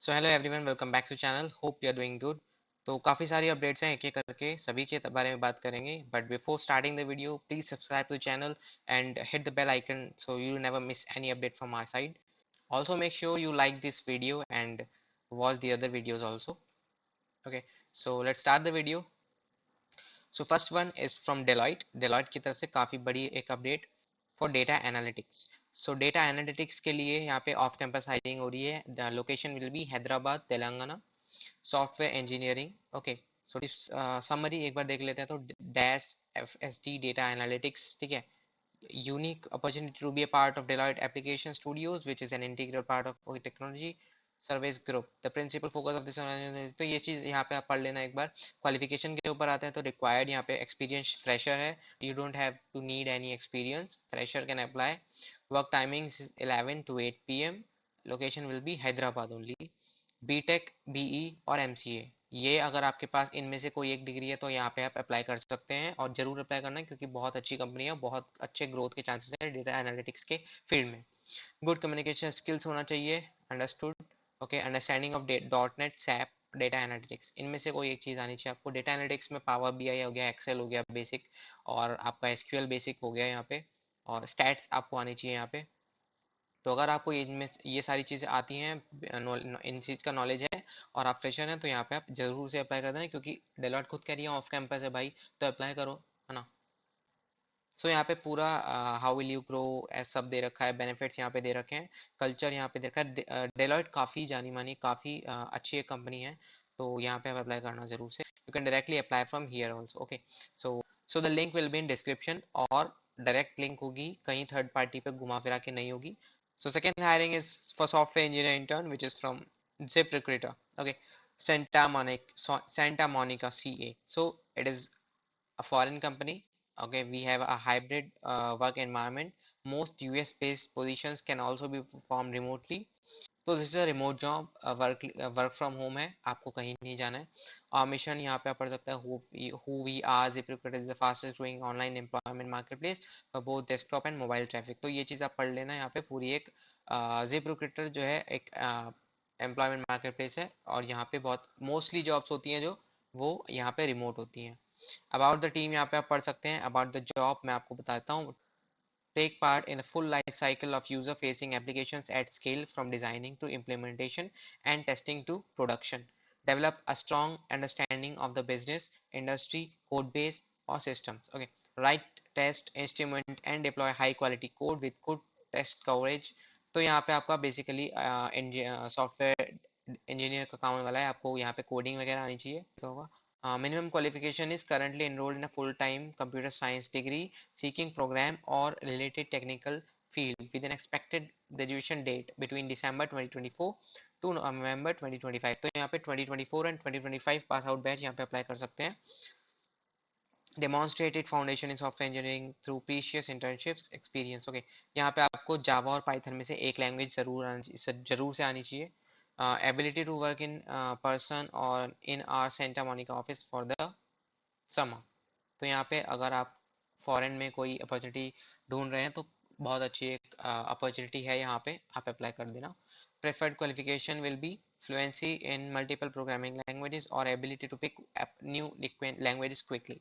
So hello everyone, welcome back to channel. Hope you are doing good. तो काफ़ी सारी updates हैं, एक एक करके सभी के बारे में बात करेंगे। But before starting the video, please subscribe to channel and hit the bell icon so you never miss any update from my side. Also make sure you like this video and watch the other videos also. Okay, so let's start the video. So first one is from Deloitte की तरफ से काफ़ी बड़ी एक update for data analytics. So data analytics के लिए यहाँ पे ऑफ कैंपस हायरिंग हो रही है. Location will be Hyderabad, Telangana. Software engineering. Okay, so summary एक बार देख लेते हैं. तो डैश FSD डेटा एनालिटिक्स, ठीक है. Unique opportunity to be a part of Deloitte Application Studios, which is an integral part of OE Technology Service Group. The principal focus of this organization, तो ये चीज़ यहाँ पे आप पढ़ लेना एक बार. क्वालिफिकेशन के ऊपर आते हैं तो रिक्वायर्ड यहाँ पे एक्सपीरियंस फ्रेशर है. You don't have to need any experience, fresher can apply. Work timings 11 to 8 PM. Location will be Hyderabad only. BTech, BE और एमसीए, ये अगर आपके पास इनमें से कोई एक डिग्री है तो यहाँ पे आप अप्लाई कर सकते हैं, और जरूर अप्लाई करना है क्योंकि बहुत अच्छी कंपनी है, बहुत अच्छे ग्रोथ के चांसेस है डेटा एनालिटिक्स के फील्ड में. गुड कम्युनिकेशन स्किल्स होना चाहिए. Understood. Okay, understanding of dot net, SAP, data analytics, इनमें से कोई एक चीज़ आनी चाहिए आपको. डेटा एनालिटिक्स में पावर बीआई हो गया, एक्सेल हो गया बेसिक, और आपका एसक्यूएल बेसिक हो गया यहाँ पे, और स्टैट्स आपको आनी चाहिए यहाँ पे. तो अगर आपको इनमें ये सारी चीज़ें आती हैं, इन चीज़ का नॉलेज है, और आप फ्रेशर हैं, तो यहाँ पे आप जरूर से अप्लाई कर देना, क्योंकि डेलॉट खुद कह रही है ऑफ कैंपस है भाई, तो अप्लाई करो, है ना. सो यहाँ पे पूरा हाउ विल यू ग्रो सब दे रखा है, बेनिफिट्स यहाँ पे दे रखे हैं, कल्चर यहाँ पे दे रखा है. डेलॉट काफ़ी जानी मानी, काफ़ी अच्छी एक कंपनी है, तो यहाँ पे आप अप्लाई करना जरूर से. You can directly apply from here also. Okay, so so the link will be in description, और डायरेक्ट लिंक होगी, कहीं थर्ड पार्टी पे घुमा फिरा के नहीं होगी. So second hiring is for software engineer intern, which is from ZipRecruiter. Okay, Santa Monica, CA. So it is a foreign company. Okay, we have a hybrid work environment. Most US based positions can also be performed remotely. तो this is a remote job, work from home है, आपको कहीं नहीं जाना है. और mission यहाँ पे आप पढ़ सकते हैं, who we are, ZipRecruiter is the fastest growing online employment marketplace for both desktop and mobile traffic. तो ये चीज़ आप पढ़ लेना. यहाँ पे पूरी एक ZipRecruiter जो है एक एम्प्लॉयमेंट मार्केट प्लेस है, और यहाँ पे बहुत मोस्टली जॉब्स होती हैं जो वो यहाँ पे रिमोट होती हैं. अबाउट द टीम यहाँ पे आप पढ़ सकते हैं. अबाउट द जॉब मैं आपको बताता हूँ. Take part in the full life cycle of user-facing applications at scale, from designing to implementation and testing to production. Develop a strong understanding of the business, industry, code base or systems. Okay. Write, test, instrument and deploy high quality code with good test coverage. तो यहाँ पे आपका basically software engineer का काम वाला है, आपको यहाँ पे कोडिंग वगैरह आनी चाहिए होगा. Minimum qualification is currently enrolled in a full-time computer science degree, seeking program or related technical field with an expected graduation date between December 2024 to November 2025. तो यहाँ पे 2024 and 2025 पास आउट बैच यहाँ पे apply कर सकते हैं. Demonstrated foundation in software engineering through previous internships experience. Okay, यहाँ पे आपको जावा और पाइथन में से एक लैंग्वेज जरूर से आनी चाहिए. Ability to work in person or in our Santa Monica office for the summer. तो यहाँ पे अगर आप फॉरेन में कोई अपॉर्चुनिटी ढूंढ रहे हैं तो बहुत अच्छी एक अपॉर्चुनिटी है, यहाँ पे आप अप्लाई कर देना. Preferred qualification will be fluency in multiple programming languages or ability to pick up new languages quickly.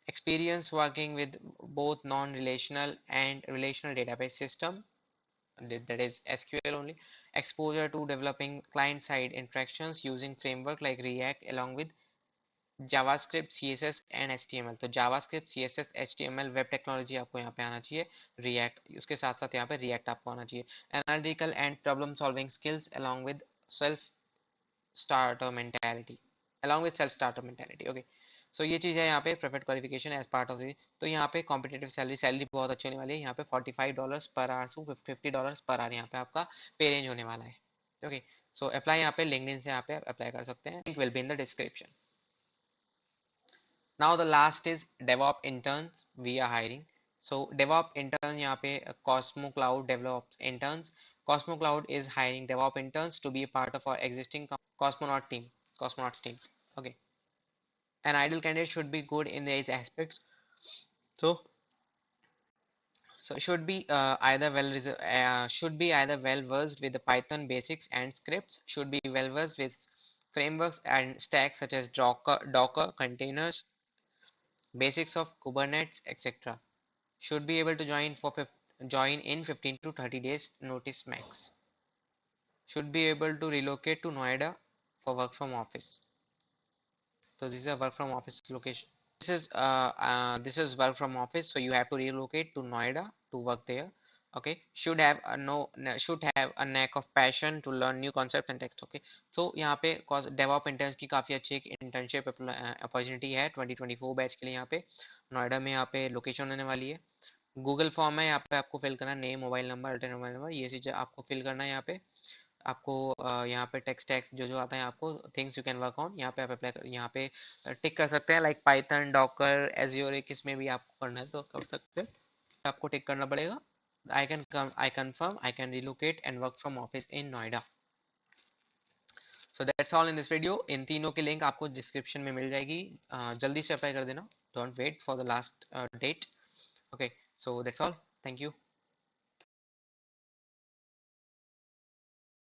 Experience working with both non-relational and relational database system, that is SQL only. Exposure to developing client-side interactions using framework like React along with JavaScript, CSS and HTML. तो JavaScript, CSS, HTML web technology आपको यहाँ पे आना चाहिए. React, उसके साथ साथ यहाँ पे रिएक्ट आपको आना चाहिए. Analytical and problem solving skills along with self starter mentality, okay. So ये चीज़ है यहाँ पे. Preferred qualification as part of the. तो यहाँ पे कॉम्पिटेटिव सैलरी बहुत अच्छी होने वाली है. यहाँ पे $45 per hour to $50 per hour यहाँ पे आपका पे रेंज होने वाला है. ओके, सो अप्लाई यहाँ पे लिंक्डइन से यहाँ पे अप्लाई कर सकते हैं. Link will be in the description. Now the last is DevOps interns we are hiring. So DevOps intern यहाँ पे Cosmo Cloud develops interns. Cosmo Cloud is hiring DevOps interns to be a part of our existing Cosmonauts team. Okay. An ideal candidate should be good in these aspects. So So should be either well versed with the Python basics and scripts, should be well versed with frameworks and stacks such as Docker containers, basics of Kubernetes, etc. Should be able to join in 15 to 30 days notice max. Should be able to relocate to Noida for work from office. So this is a work from office location. This is work from office, so you have to relocate to Noida to work there. Okay, should have a knack of passion to learn new concepts and text. Okay, so यहाँ पे DevOps interns की काफ़ी अच्छी एक internship opportunity है 2024 batch के लिए। यहाँ पे नोएडा में यहाँ पे लोकेशन होने वाली है। गूगल फॉर्म है, यहाँ पे आपको फिल करना, name, mobile number, alternate mobile number, ये चीज़ आपको फिल करना है। यहाँ पे आपको यहाँ पे टेक्स्ट टेक्स्ट जो जो आता है आपको things you can work on, यहाँ पे आप अप्लाई कर, यहाँ पे टिक कर सकते हैं, लाइक पाइथन, डॉकर, एज्योर, किसमें भी आपको करना है तो कर सकते हैं। आपको टिक करना पड़ेगा। I confirm I can relocate and work from office in Noida. So that's all in this video. इन तीनों की लिंक आपको डिस्क्रिप्शन में मिल जाएगी, जल्दी से अप्लाई कर देना, don't wait for the last date. Okay, so that's all, thank you.